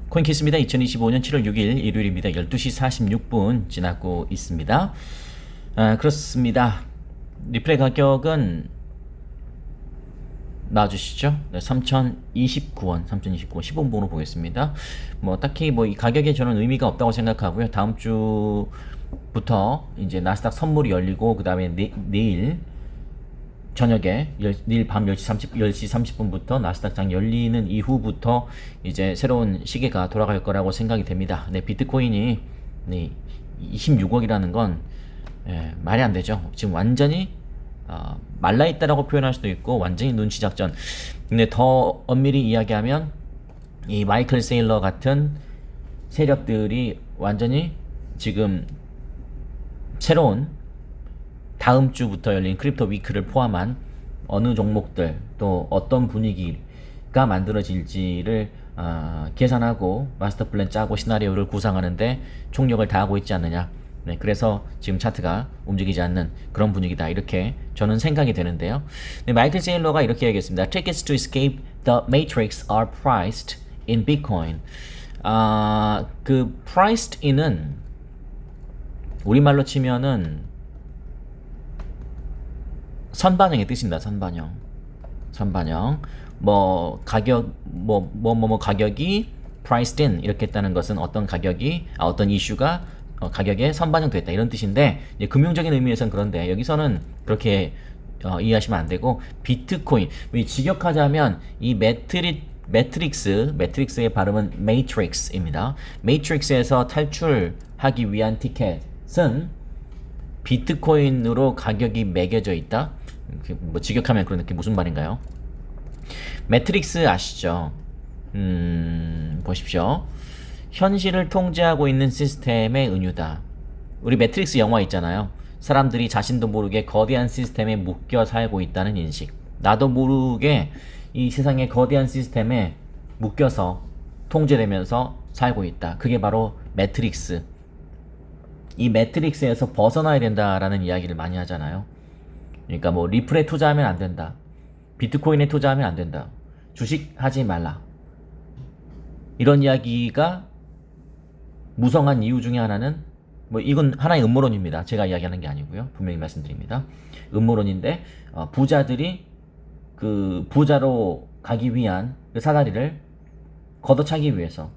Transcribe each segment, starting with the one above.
코인키스입니다. 2025년 7월 6일 일요일입니다. 12시 46분 지나고 있습니다. 그렇습니다. 리플의 가격은 나와주시죠. 네, 3029원, 15분으로 보겠습니다. 딱히 이 가격에 저는 의미가 없다고 생각하고요. 다음 주부터 이제 나스닥 선물이 열리고, 그 다음에 내일 저녁에 내일 밤 10시 30분부터 나스닥 장 열리는 이후부터 이제 새로운 시계가 돌아갈 거라고 생각이 됩니다. 네, 비트코인이 26억이라는 건 말이 안 되죠. 지금 완전히 말라 있다라고 표현할 수도 있고 완전히 눈치 작전. 근데 더 엄밀히 이야기하면 이 마이클 세일러 같은 세력들이 완전히 지금 새로운 다음 주부터 열린 크립토 위크를 포함한 어느 종목들 또 어떤 분위기가 만들어질지를 계산하고 마스터 플랜 짜고 시나리오를 구상하는데 총력을 다하고 있지 않느냐. 네, 그래서 지금 차트가 움직이지 않는 그런 분위기다, 이렇게 저는 생각이 되는데요. 네, 마이클 세일러가 이렇게 얘기했습니다. Tickets to escape the matrix are priced in Bitcoin. 그 priced in은 우리말로 치면은 선반영의 뜻입니다. 선반영. 가격이 priced in 이렇게 했다는 것은 어떤 가격이 어떤 이슈가 가격에 선반영됐다, 이런 뜻인데, 이제 금융적인 의미에서는 그런데 여기서는 그렇게 이해하시면 안 되고, 비트코인 직역하자면 이 매트릭스의 발음은 matrix입니다. matrix에서 탈출하기 위한 티켓은 비트코인으로 가격이 매겨져 있다. 직역하면 그런 느낌. 무슨 말인가요? 매트릭스 아시죠? 보십시오. 현실을 통제하고 있는 시스템의 은유다. 우리 매트릭스 영화 있잖아요. 사람들이 자신도 모르게 거대한 시스템에 묶여 살고 있다는 인식. 나도 모르게 이 세상의 거대한 시스템에 묶여서 통제되면서 살고 있다. 그게 바로 매트릭스. 이 매트릭스에서 벗어나야 된다라는 이야기를 많이 하잖아요. 그러니까 리플에 투자하면 안 된다, 비트코인에 투자하면 안 된다, 주식 하지 말라, 이런 이야기가 무성한 이유 중에 하나는 이건 하나의 음모론입니다. 제가 이야기하는 게 아니고요. 분명히 말씀드립니다. 음모론인데, 부자들이 그 부자로 가기 위한 그 사다리를 걷어차기 위해서,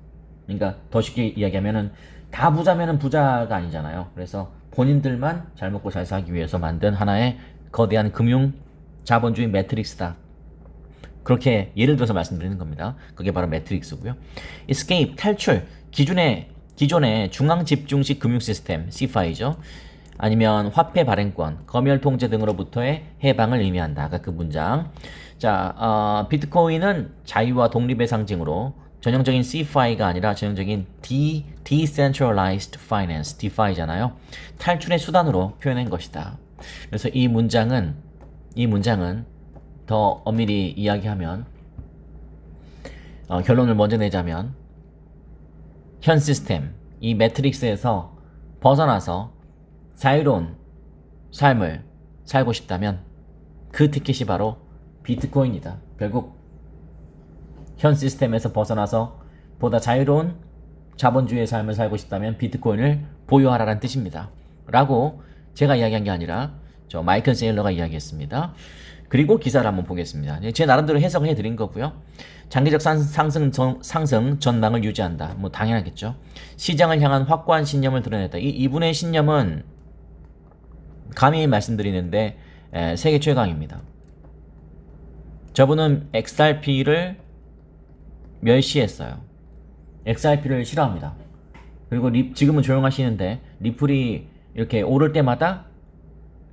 그러니까 더 쉽게 이야기하면은 다 부자면은 부자가 아니잖아요. 그래서 본인들만 잘 먹고 잘 살기 위해서 만든 하나의 거대한 금융 자본주의 매트릭스다. 그렇게 예를 들어서 말씀드리는 겁니다. 그게 바로 매트릭스고요. escape, 탈출, 기존의 중앙 집중식 금융 시스템 CFI죠. 아니면 화폐 발행권, 검열 통제 등으로부터의 해방을 의미한다. 아까 그 문장. 자, 비트코인은 자유와 독립의 상징으로 전형적인 CFI가 아니라 전형적인 Decentralized Finance, DeFi잖아요. 탈출의 수단으로 표현한 것이다. 그래서 이 문장은 더 엄밀히 이야기하면, 결론을 먼저 내자면, 현 시스템, 이 매트릭스에서 벗어나서 자유로운 삶을 살고 싶다면 그 티켓이 바로 비트코인이다. 결국 현 시스템에서 벗어나서 보다 자유로운 자본주의의 삶을 살고 싶다면 비트코인을 보유하라는 뜻입니다. 라고 제가 이야기한 게 아니라 저 마이클 세일러가 이야기했습니다. 그리고 기사를 한번 보겠습니다. 제 나름대로 해석을 해드린 거고요. 장기적 상승 전망을 유지한다. 당연하겠죠. 시장을 향한 확고한 신념을 드러냈다. 이분의 신념은 감히 말씀드리는데 세계 최강입니다. 저분은 XRP를 멸시했어요. XRP를 싫어합니다. 그리고 지금은 조용하시는데 리플이 이렇게 오를 때마다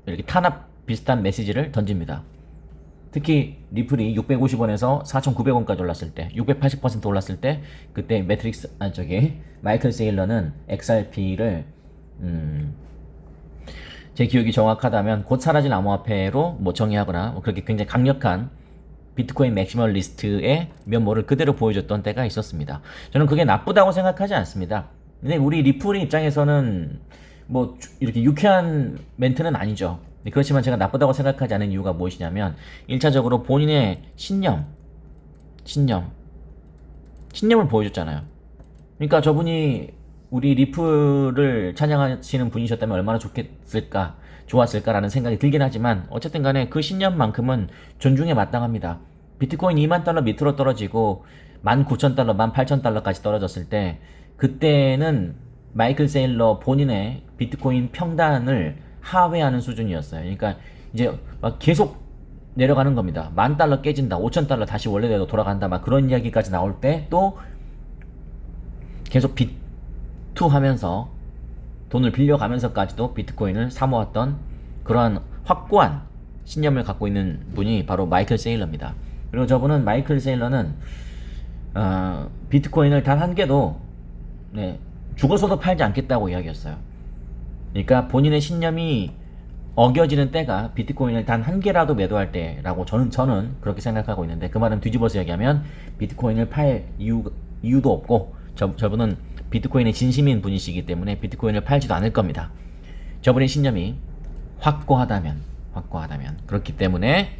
이렇게 탄압 비슷한 메시지를 던집니다. 특히 리플이 650원에서 4,900원까지 올랐을 때, 680% 올랐을 때, 그때 마이클 세일러는 XRP를 제 기억이 정확하다면 곧 사라질 암호화폐로 정의하거나 그렇게 굉장히 강력한 비트코인 맥시멀리스트의 면모를 그대로 보여줬던 때가 있었습니다. 저는 그게 나쁘다고 생각하지 않습니다. 근데 우리 리플의 입장에서는 이렇게 유쾌한 멘트는 아니죠. 그렇지만 제가 나쁘다고 생각하지 않은 이유가 무엇이냐면, 1차적으로 본인의 신념을 보여줬잖아요. 그러니까 저분이 우리 리플을 찬양하시는 분이셨다면 얼마나 좋았을까라는 생각이 들긴 하지만 어쨌든 간에 그 신념만큼은 존중에 마땅합니다. 비트코인 2만 달러 밑으로 떨어지고 19,000달러, 18,000달러까지 떨어졌을 때 그때는 마이클 세일러 본인의 비트코인 평단을 하회하는 수준이었어요. 그러니까 이제 막 계속 내려가는 겁니다. 10,000달러 깨진다, 5,000달러 다시 원래대로 돌아간다, 막 그런 이야기까지 나올 때 또 계속 비투하면서 돈을 빌려가면서까지도 비트코인을 사모았던 그러한 확고한 신념을 갖고 있는 분이 바로 마이클 세일러입니다. 그리고 저분은 마이클 세일러는 비트코인을 단 한 개도 죽어서도 팔지 않겠다고 이야기했어요. 그러니까 본인의 신념이 어겨지는 때가 비트코인을 단 한 개라도 매도할 때라고 저는 그렇게 생각하고 있는데, 그 말은 뒤집어서 얘기하면 비트코인을 팔 이유도 없고 저분은 비트코인의 진심인 분이시기 때문에 비트코인을 팔지도 않을 겁니다. 저분의 신념이 확고하다면 그렇기 때문에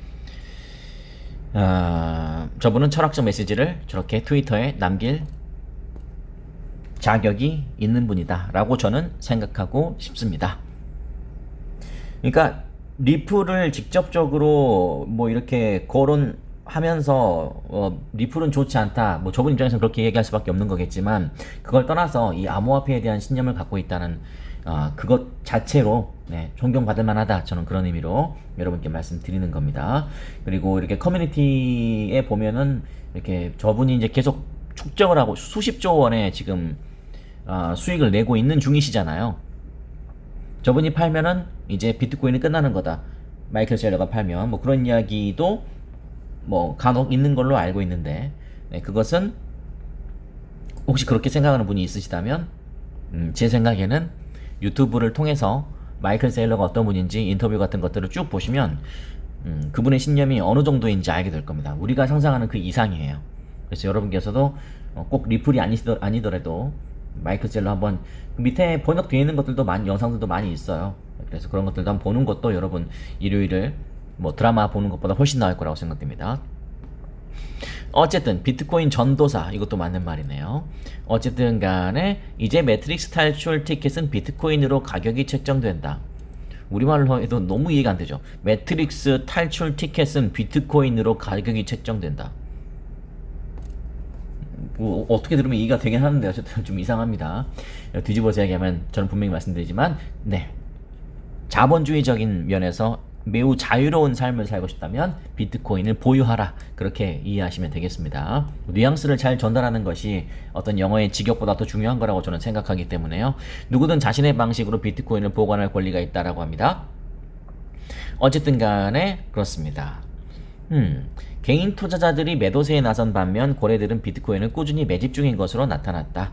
저분은 철학적 메시지를 저렇게 트위터에 남길 자격이 있는 분이다 라고 저는 생각하고 싶습니다. 그러니까 리플을 직접적으로 뭐 이렇게 거론하면서 리플은 좋지 않다, 뭐 저분 입장에서는 그렇게 얘기할 수밖에 없는 거겠지만, 그걸 떠나서 이 암호화폐에 대한 신념을 갖고 있다는 그것 자체로 존경받을 만하다, 저는 그런 의미로 여러분께 말씀드리는 겁니다. 그리고 이렇게 커뮤니티에 보면은 이렇게 저분이 이제 계속 축적을 하고 수십조 원의 지금 수익을 내고 있는 중이시잖아요. 저분이 팔면은 이제 비트코인이 끝나는 거다, 마이클 셀러가 팔면, 뭐 그런 이야기도 뭐 간혹 있는 걸로 알고 있는데, 그것은 혹시 그렇게 생각하는 분이 있으시다면 제 생각에는 유튜브를 통해서 마이클 세일러가 어떤 분인지 인터뷰 같은 것들을 쭉 보시면 그분의 신념이 어느 정도인지 알게 될 겁니다. 우리가 상상하는 그 이상이에요. 그래서 여러분께서도 꼭 리플이 아니더라도 마이클 셀러 한번, 밑에 번역되어 있는 것들도 영상들도 많이 있어요. 그래서 그런 것들도 한번 보는 것도 여러분 일요일을 뭐 드라마 보는 것보다 훨씬 나을 거라고 생각됩니다. 어쨌든 비트코인 전도사, 이것도 맞는 말이네요. 어쨌든 간에 이제 매트릭스 탈출 티켓은 비트코인으로 가격이 책정된다. 우리말로 해도 너무 이해가 안 되죠. 매트릭스 탈출 티켓은 비트코인으로 가격이 책정된다. 뭐 어떻게 들으면 이해가 되긴 하는데 어쨌든 좀 이상합니다. 뒤집어서 얘기하면 저는 분명히 말씀드리지만, 자본주의적인 면에서 매우 자유로운 삶을 살고 싶다면 비트코인을 보유하라, 그렇게 이해하시면 되겠습니다. 뉘앙스를 잘 전달하는 것이 어떤 영어의 직역보다 더 중요한 거라고 저는 생각하기 때문에요. 누구든 자신의 방식으로 비트코인을 보관할 권리가 있다라고 합니다. 어쨌든 간에 그렇습니다. 개인 투자자들이 매도세에 나선 반면 고래들은 비트코인을 꾸준히 매집 중인 것으로 나타났다.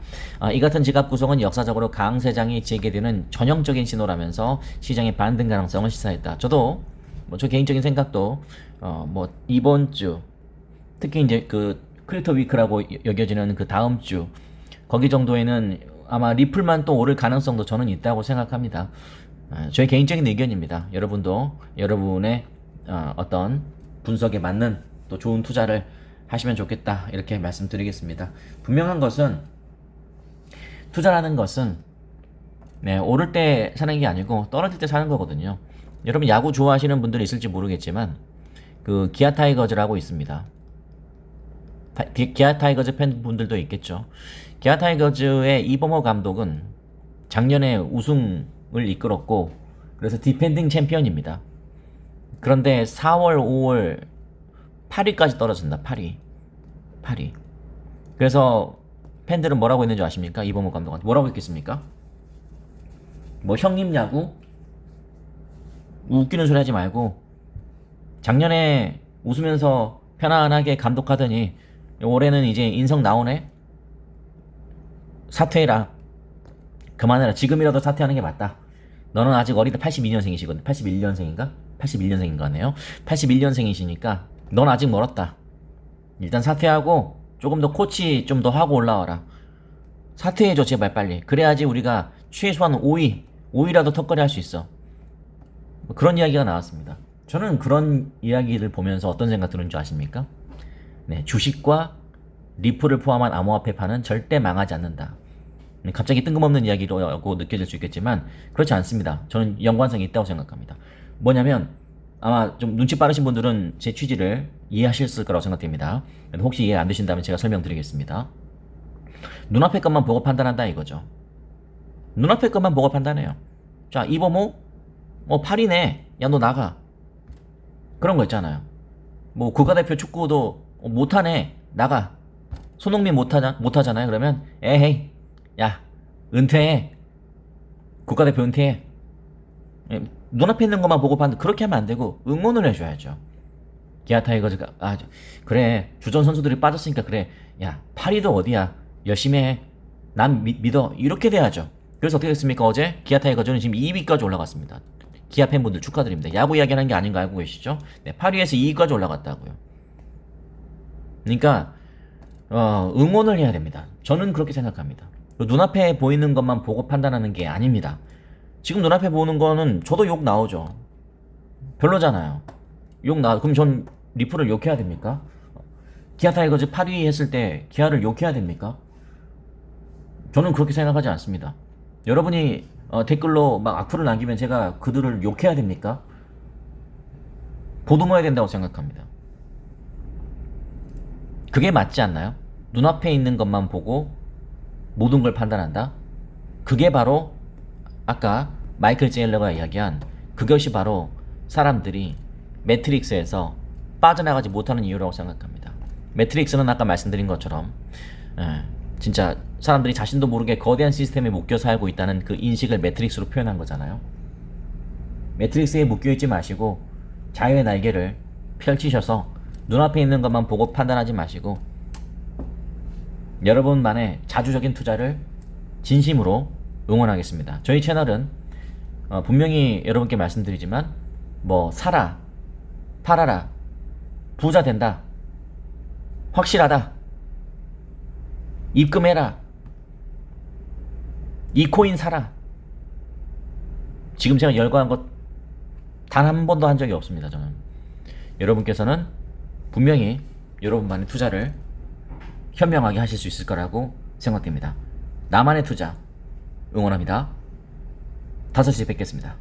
이 같은 지갑 구성은 역사적으로 강세장이 재개되는 전형적인 신호라면서 시장의 반등 가능성을 시사했다. 저도 저 개인적인 생각도 뭐 이번 주, 특히 이제 그 크립토 위크라고 여겨지는 그 다음 주 거기 정도에는 아마 리플만 또 오를 가능성도 저는 있다고 생각합니다. 저의 개인적인 의견입니다. 여러분도 여러분의 어떤 분석에 맞는 또 좋은 투자를 하시면 좋겠다, 이렇게 말씀드리겠습니다. 분명한 것은 투자라는 것은 오를 때 사는 게 아니고 떨어질 때 사는 거거든요. 여러분 야구 좋아하시는 분들이 있을지 모르겠지만 그 기아 타이거즈라고 있습니다. 기아 타이거즈 팬분들도 있겠죠. 기아 타이거즈의 이범호 감독은 작년에 우승을 이끌었고 그래서 디펜딩 챔피언입니다. 그런데 4월, 5월 8위까지 떨어진다. 8위. 그래서 팬들은 뭐라고 했는지 아십니까? 이범호 감독한테 뭐라고 했겠습니까? 뭐 형님 야구? 웃기는 소리 하지 말고 작년에 웃으면서 편안하게 감독하더니 올해는 이제 인성 나오네? 사퇴해라. 그만해라. 지금이라도 사퇴하는 게 맞다. 너는 아직 어리다. 82년생이시거든. 81년생인가? 81년생인 거 같네요. 81년생이시니까 넌 아직 멀었다. 일단 사퇴하고 조금 더 코치 좀 더 하고 올라와라. 사퇴해줘 제발 빨리. 그래야지 우리가 최소한 5위라도 턱걸이 할 수 있어. 그런 이야기가 나왔습니다. 저는 그런 이야기를 보면서 어떤 생각 드는 줄 아십니까? 주식과 리플을 포함한 암호화폐판은 절대 망하지 않는다. 갑자기 뜬금없는 이야기라고 느껴질 수 있겠지만 그렇지 않습니다. 저는 연관성이 있다고 생각합니다. 뭐냐면 아마 좀 눈치 빠르신 분들은 제 취지를 이해하실 거라고 생각됩니다. 혹시 이해 안 되신다면 제가 설명드리겠습니다. 눈앞의 것만 보고 판단한다 이거죠. 눈앞의 것만 보고 판단해요. 자, 이범호? 팔이네. 야, 너 나가. 그런 거 있잖아요. 뭐 국가대표 축구도 못하네. 나가. 손흥민 못하잖아요. 그러면 에헤이. 야, 은퇴해. 국가대표 은퇴해. 눈앞에 있는 것만 보고 판단. 그렇게 하면 안 되고 응원을 해줘야죠. 기아 타이거즈가 그래 주전 선수들이 빠졌으니까 그래. 야, 파리도 어디야. 열심히 해. 난 믿어. 이렇게 돼야죠. 그래서 어떻게 됐습니까? 어제 기아 타이거즈는 지금 2위까지 올라갔습니다. 기아 팬분들 축하드립니다. 야구 이야기하는 게 아닌 거 알고 계시죠? 네, 8위에서 2위까지 올라갔다고요. 그러니까 응원을 해야 됩니다. 저는 그렇게 생각합니다. 눈앞에 보이는 것만 보고 판단하는 게 아닙니다. 지금 눈앞에 보는 거는 저도 욕 나오죠. 별로잖아요. 그럼 전 리플을 욕해야 됩니까? 기아 타이거즈 8위 했을 때 기아를 욕해야 됩니까? 저는 그렇게 생각하지 않습니다. 여러분이 댓글로 막 악플을 남기면 제가 그들을 욕해야 됩니까? 보듬어야 된다고 생각합니다. 그게 맞지 않나요? 눈앞에 있는 것만 보고 모든 걸 판단한다? 그게 바로 아까 마이클 제일러가 이야기한 그것이 바로 사람들이 매트릭스에서 빠져나가지 못하는 이유라고 생각합니다. 매트릭스는 아까 말씀드린 것처럼 진짜 사람들이 자신도 모르게 거대한 시스템에 묶여 살고 있다는 그 인식을 매트릭스로 표현한 거잖아요. 매트릭스에 묶여있지 마시고 자유의 날개를 펼치셔서 눈앞에 있는 것만 보고 판단하지 마시고 여러분만의 자주적인 투자를 진심으로 응원하겠습니다. 저희 채널은 분명히 여러분께 말씀드리지만 사라, 팔아라, 부자 된다, 확실하다, 입금해라, 이 코인 사라. 지금 제가 열거한 것 단 한 번도 한 적이 없습니다. 저는 여러분께서는 분명히 여러분만의 투자를 현명하게 하실 수 있을 거라고 생각됩니다. 나만의 투자 응원합니다. 5시에 뵙겠습니다.